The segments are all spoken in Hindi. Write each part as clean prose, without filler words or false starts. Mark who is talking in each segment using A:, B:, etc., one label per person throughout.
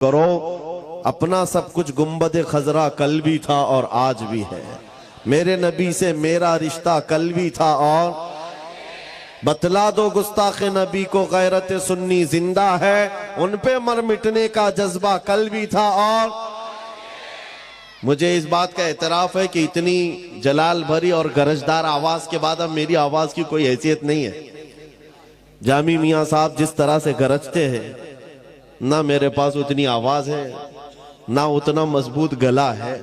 A: करो, अपना सब कुछ गुंबद खजरा कल भी था और आज भी है। मेरे नबी से मेरा रिश्ता कल भी था और बतला दो गुस्ताख नबी को गैरत सुन्नी जिंदा है, उन पे मर मिटने का जज्बा कल भी था। और मुझे इस बात का एतराफ है कि इतनी जलाल भरी और गरजदार आवाज के बाद अब मेरी आवाज की कोई हैसियत नहीं है। जामी मियां साहब जिस तरह से गरजते हैं, ना मेरे पास उतनी आवाज है, ना उतना मजबूत गला है,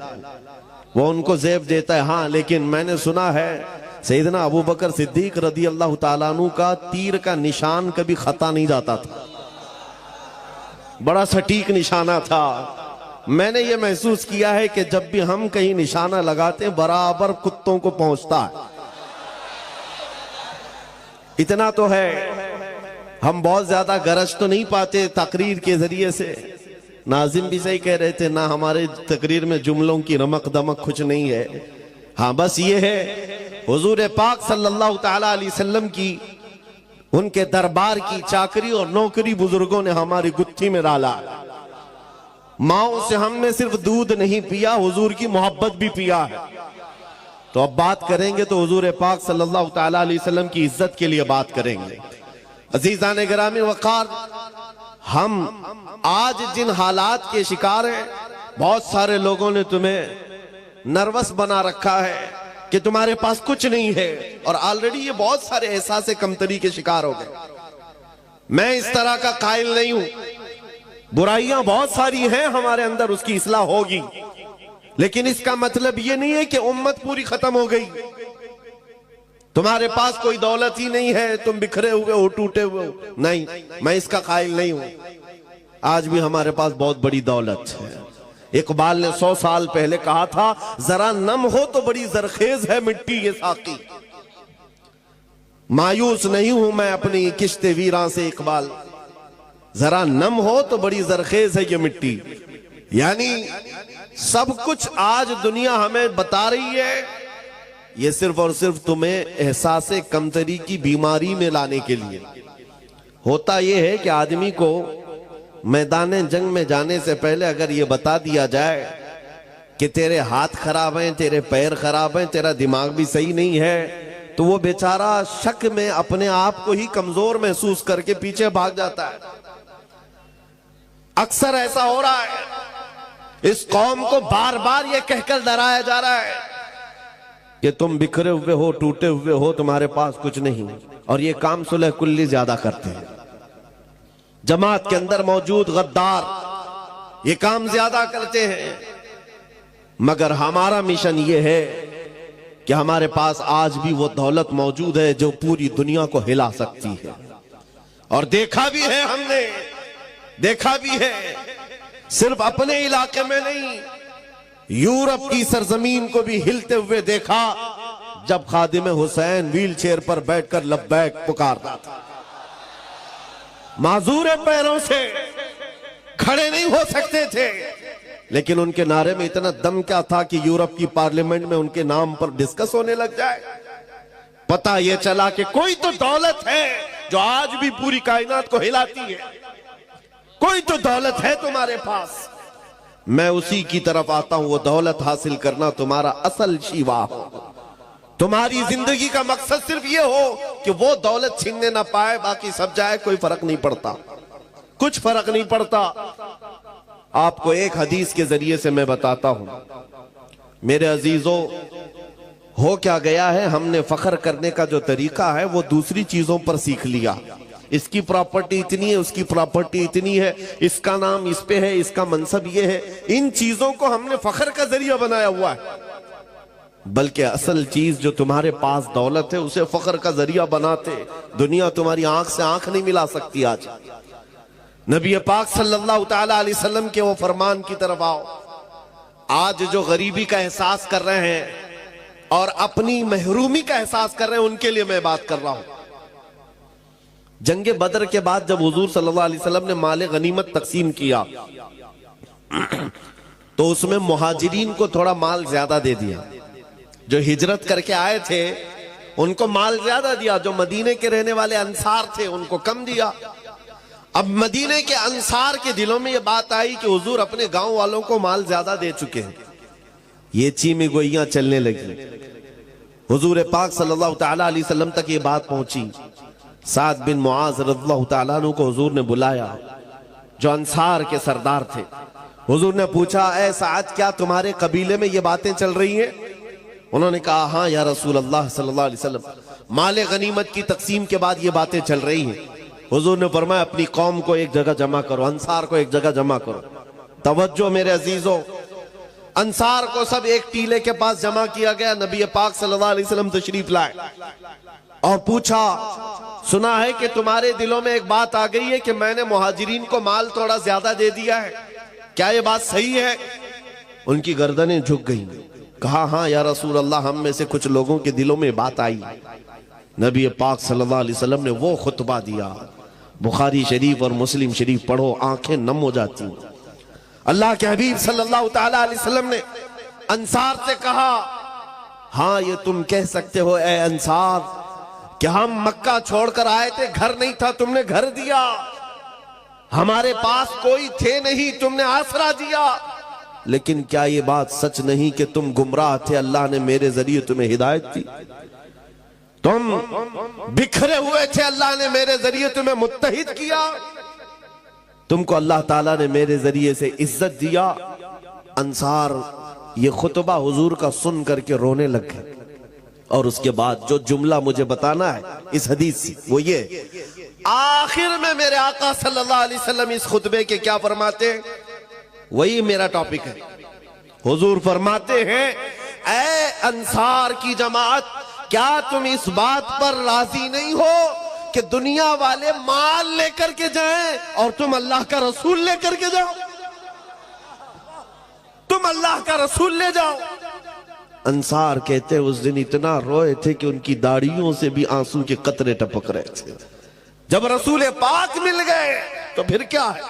A: वो उनको ज़ेब देता है। हाँ, लेकिन मैंने सुना है सैयदना अबू बकर सिद्दीक रदी अल्लाह ताला अन्हु का तीर का निशान कभी खता नहीं जाता था, बड़ा सटीक निशाना था। मैंने ये महसूस किया है कि जब भी हम कहीं निशाना लगाते हैं बराबर कुत्तों को पहुंचता है। इतना तो है, हम बहुत ज्यादा गरज तो नहीं पाते तकरीर के जरिए से। नाजिम भी सही कह रहे थे, ना हमारे तकरीर में जुमलों की रमक दमक कुछ नहीं है। हाँ, बस ये है हुजूर पाक सल्लल्लाहु ताला अलैहि वसल्लम की, उनके दरबार की चाकरी और नौकरी बुजुर्गों ने हमारी गुत्थी में डाला। माओ से हमने सिर्फ दूध नहीं पिया, हुजूर की मोहब्बत भी पिया है। तो अब बात करेंगे तो हुजूर पाक सल्लल्लाहु ताला अलैहि वसल्लम की इज्जत के लिए बात करेंगे। अजीजान गिरामी वक़ार, हम आज जिन हालात के शिकार हैं, बहुत सारे लोगों ने तुम्हें नर्वस बना रखा है कि तुम्हारे पास कुछ नहीं है, और ऑलरेडी ये बहुत सारे एहसास कमतरी के शिकार हो गए। मैं इस तरह का कायल नहीं हूं, बुराइयां बहुत सारी हैं हमारे अंदर, उसकी इस्लाह होगी, लेकिन इसका मतलब ये नहीं है कि उम्मत पूरी खत्म हो गई। तुम्हारे पास कोई दौलत ही नहीं है, तुम बिखरे हुए हो, टूटे हुए हो, नहीं, मैं इसका कायल नहीं हूं। आज भी हमारे पास बहुत बड़ी दौलत है। इकबाल ने 100 साल पहले कहा था, जरा नम हो तो बड़ी जरखेज है मिट्टी ये साकी। मायूस नहीं हूं मैं अपनी किश्ते वीरां से इकबाल, जरा नम हो तो बड़ी जरखेज है ये मिट्टी। यानी सब कुछ आज दुनिया हमें बता रही है, ये सिर्फ और सिर्फ तुम्हें एहसास कमतरी की बीमारी में लाने के लिए। होता यह है कि आदमी को मैदान जंग में जाने से पहले अगर ये बता दिया जाए कि तेरे हाथ खराब हैं, तेरे पैर खराब हैं, तेरा दिमाग भी सही नहीं है, तो वो बेचारा शक में अपने आप को ही कमजोर महसूस करके पीछे भाग जाता है। अक्सर ऐसा हो रहा है। इस कौम को बार बार ये कहकर डराया जा रहा है कि तुम बिखरे हुए हो, टूटे हुए हो, तुम्हारे पास कुछ नहीं, और ये काम सुलह कुल्ली ज्यादा करते हैं। जमात के अंदर मौजूद गद्दार ये काम ज्यादा करते हैं। मगर हमारा मिशन ये है कि हमारे पास आज भी वो दौलत मौजूद है जो पूरी दुनिया को हिला सकती है। और देखा भी है हमने, देखा भी है, सिर्फ अपने इलाके में नहीं, यूरोप की सरजमीन को भी हिलते हुए देखा जब खादिम हुसैन व्हील चेयर पर बैठकर लब्बैक पुकारता था। माजूर पैरों से खड़े नहीं हो सकते थे, लेकिन उनके नारे में इतना दम क्या था कि यूरोप की पार्लियामेंट में उनके नाम पर डिस्कस होने लग जाए। पता यह चला कि कोई तो दौलत है जो आज भी पूरी कायनात को हिलाती है, कोई तो दौलत है तुम्हारे पास। मैं उसी की तरफ आता हूं। वो दौलत हासिल करना तुम्हारा असल शिवा हो। तुम्हारी जिंदगी का मकसद सिर्फ ये हो कि वो दौलत छीनने ना पाए, बाकी सब जाए, कोई फर्क नहीं पड़ता, कुछ फर्क नहीं पड़ता। आपको एक हदीस के जरिए से मैं बताता हूं। मेरे अजीजों, हो क्या गया है, हमने फख्र करने का जो तरीका है वो दूसरी चीजों पर सीख लिया। इसकी प्रॉपर्टी इतनी है, उसकी प्रॉपर्टी इतनी है, इसका नाम इस पे है, इसका मनसब ये है। इन चीजों को हमने फख्र का जरिया बनाया हुआ है, बल्कि असल चीज जो तुम्हारे पास दौलत है उसे फख्र का जरिया बनाते। दुनिया तुम्हारी आंख से आंख नहीं मिला सकती। आज नबी पाक सल्लल्लाहु ताला अलैहि वसल्लम के वो फरमान की तरफ आओ। आज जो गरीबी का एहसास कर रहे हैं और अपनी महरूमी का एहसास कर रहे हैं, उनके लिए मैं बात कर रहा हूं। जंगे बदर के बाद जब हुजूर सल्लल्लाहु अलैहि वसल्लम ने माले गनीमत तकसीम किया तो उसमें मुहाजिरीन को थोड़ा माल ज्यादा दे दिया। जो हिजरत करके आए थे उनको माल ज्यादा दिया, जो मदीने के रहने वाले अंसार थे उनको कम दिया। अब मदीने के अंसार के दिलों में यह बात आई कि हुजूर अपने गांव वालों को माल ज्यादा दे चुके हैं। ये चीमी गोइयां चलने लगी। हुजूर पाक सल्लल्लाहु तआला अलैहि वसल्लम तक ये बात पहुंची। साद बिन मुआज रज़ियल्लाहु तआला अन्हु को हुजूर ने बुलाया, जो अंसार के सरदार थे। हुजूर ने पूछा, ऐ साद, क्या तुम्हारे कबीले में ये बातें चल रही हैं? उन्होंने कहा, हाँ या रसूल अल्लाह सल्लल्लाहु अलैहि वसल्लम, माले गनीमत की तकसीम के बाद ये बातें चल रही हैं। हुजूर ने फरमाया, अपनी कौम को एक जगह जमा करो, अंसार को एक जगह जमा करो। तवज्जो मेरे अजीजों, अंसार को सब एक टीले के पास जमा किया गया। नबी पाक सल्लल्लाहु अलैहि वसल्लम तशरीफ लाए और पूछा, सुना है कि तुम्हारे दिलों में एक बात आ गई है कि मैंने मुहाजिरीन को माल थोड़ा ज्यादा दे दिया है, क्या ये बात सही है? उनकी गर्दनें झुक गईं। कहा, हाँ या रसूल अल्लाह, हम में से कुछ लोगों के दिलों में बात आई। नबी पाक सल्लल्लाहु अलैहि वसल्लम ने वो खुतबा दिया, बुखारी शरीफ और मुस्लिम शरीफ पढ़ो, आंखें नम हो जाती। अल्लाह के हबीब सल्लल्लाहु तआला अलैहि वसल्लम ने अंसार से कहा, हाँ ये तुम कह सकते हो ए अंसार कि हम मक्का छोड़कर आए थे, घर नहीं था, तुमने घर दिया। हमारे पास कोई थे नहीं, तुमने आसरा दिया। लेकिन क्या ये बात सच नहीं कि तुम गुमराह थे, अल्लाह ने मेरे जरिए तुम्हें हिदायत दी? तुम बिखरे हुए थे, अल्लाह ने मेरे जरिए तुम्हें मुत्तहिद किया। तुमको अल्लाह ताला ने मेरे जरिए से इज्जत दिया। अंसार ये खुतबा हुजूर का सुन करके रोने लग गए। और उसके बाद जो जुमला मुझे बताना है इस हदीस से, वो ये, आखिर में मेरे आका सल्लल्लाहु अलैहि वसल्लम इस खुतबे के क्या फरमाते हैं, वही मेरा टॉपिक है। हुजूर फरमाते हैं, ऐ अंसार की जमात, क्या तुम इस बात पर राजी नहीं हो कि दुनिया वाले माल लेकर के जाएं और तुम अल्लाह का रसूल लेकर के जाओ? तुम अल्लाह का रसूल ले जाओ। अंसार कहते उस दिन इतना रोए थे कि उनकी दाढ़ियों से भी आंसू के कतरे टपक रहे थे। जब रसूल पाक मिल गए तो फिर क्या है?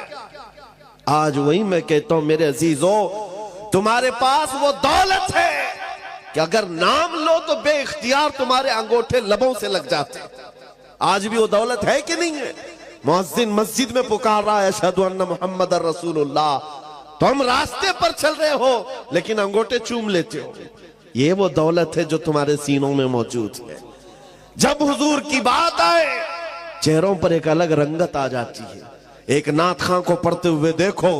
A: आज वही मैं कहता हूं मेरे अजीजों, तुम्हारे पास वो दौलत है कि अगर नाम लो तो बेइख्तियार तुम्हारे अंगूठे लबों से लग जाते। आज भी वो दौलत है कि नहीं है? मुअज्जिन मस्जिद में पुकार रहा है, अशहदु अन्ना मुहम्मदर रसूलुल्लाह, तुम रास्ते पर चल रहे हो लेकिन अंगूठे चूम लेते हो। ये वो दौलत है जो तुम्हारे सीनों में मौजूद है। जब हुजूर की बात आए, चेहरों पर एक अलग रंगत आ जाती है। एक नात खां को पढ़ते हुए देखो,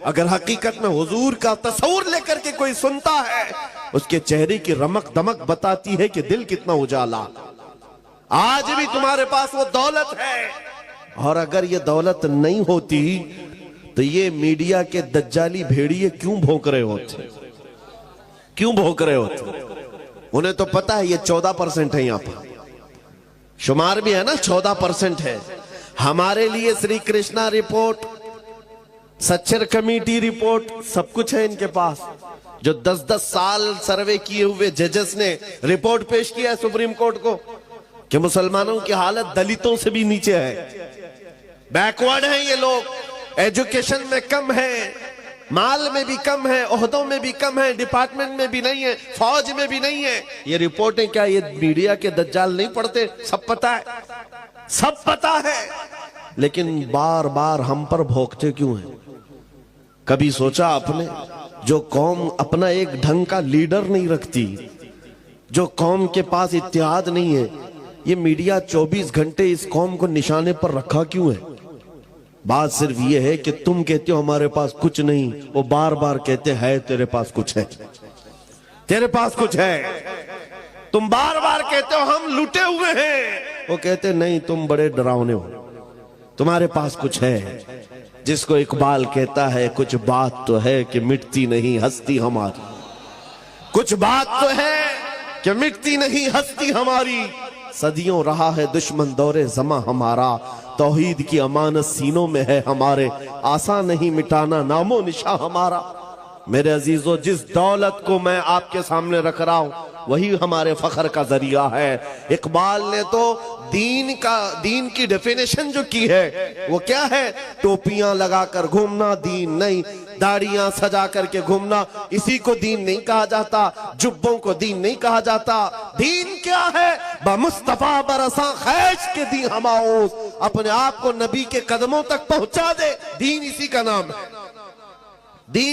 A: अगर हकीकत में हुजूर का तस्वुर लेकर के कोई सुनता है, उसके चेहरे की रमक दमक बताती है कि दिल कितना उजाला। आज भी तुम्हारे पास वो दौलत है, और अगर ये दौलत नहीं होती तो ये मीडिया के दज्जाली भेड़िए क्यों भौंक रहे होते? क्यों भौंक रहे होते? उन्हें तो पता है ये 14% है, यहां पर शुमार भी है ना, 14% है। हमारे लिए Shri Krishna report, Sachar committee report, सब कुछ है इनके पास। जो 10-10 साल सर्वे किए हुए जजेस ने रिपोर्ट पेश किया है सुप्रीम कोर्ट को कि मुसलमानों की हालत दलितों से भी नीचे है, बैकवर्ड हैं ये लोग, एजुकेशन में कम है, माल में भी कम है, ओहदों में भी कम है, डिपार्टमेंट में भी नहीं है, फौज में भी नहीं है। ये रिपोर्टें क्या ये मीडिया के दज्जाल नहीं पढ़ते? सब पता है, सब पता है, लेकिन बार बार हम पर भोंकते क्यों हैं? कभी सोचा आपने, जो कौम अपना एक ढंग का लीडर नहीं रखती, जो कौम के पास इत्तेहाद नहीं है, ये मीडिया 24 घंटे इस कौम को निशाने पर रखा क्यों है? बात सिर्फ ये है कि तुम कहते हो हमारे पास कुछ नहीं, वो बार बार कहते हैं तेरे पास कुछ है, तेरे पास कुछ है। तुम बार बार कहते हो हम लूटे हुए हैं, वो कहते नहीं तुम बड़े डरावने हो, तुम्हारे पास कुछ है। जिसको इकबाल कहता है, कुछ बात तो है कि मिटती नहीं हस्ती हमारी, कुछ बात तो है कि मिटती नहीं हस्ती हमारी। सदियों रहा है दुश्मन दौरे जमा हमारा, तौहीद की अमानत सीनों में है हमारे, आसान नहीं मिटाना नामो निशा हमारा। मेरे अजीजों, जिस दौलत को मैं आपके सामने रख रहा हूं वही हमारे फख्र का जरिया है। इकबाल ने तो दीन की डेफिनेशन जो की है वो क्या है? टोपियां लगाकर घूमना दीन नहीं, दाढ़ियां सजा करके घूमना, इसी को दीन नहीं कहा जाता, जुब्बों को दीन नहीं कहा जाता। दीन क्या है? बमुस्तफा बरसा खैश के दी हमाओस, अपने आप को नबी के कदमों तक पहुंचा दे। दीन इसी का नाम है। दीन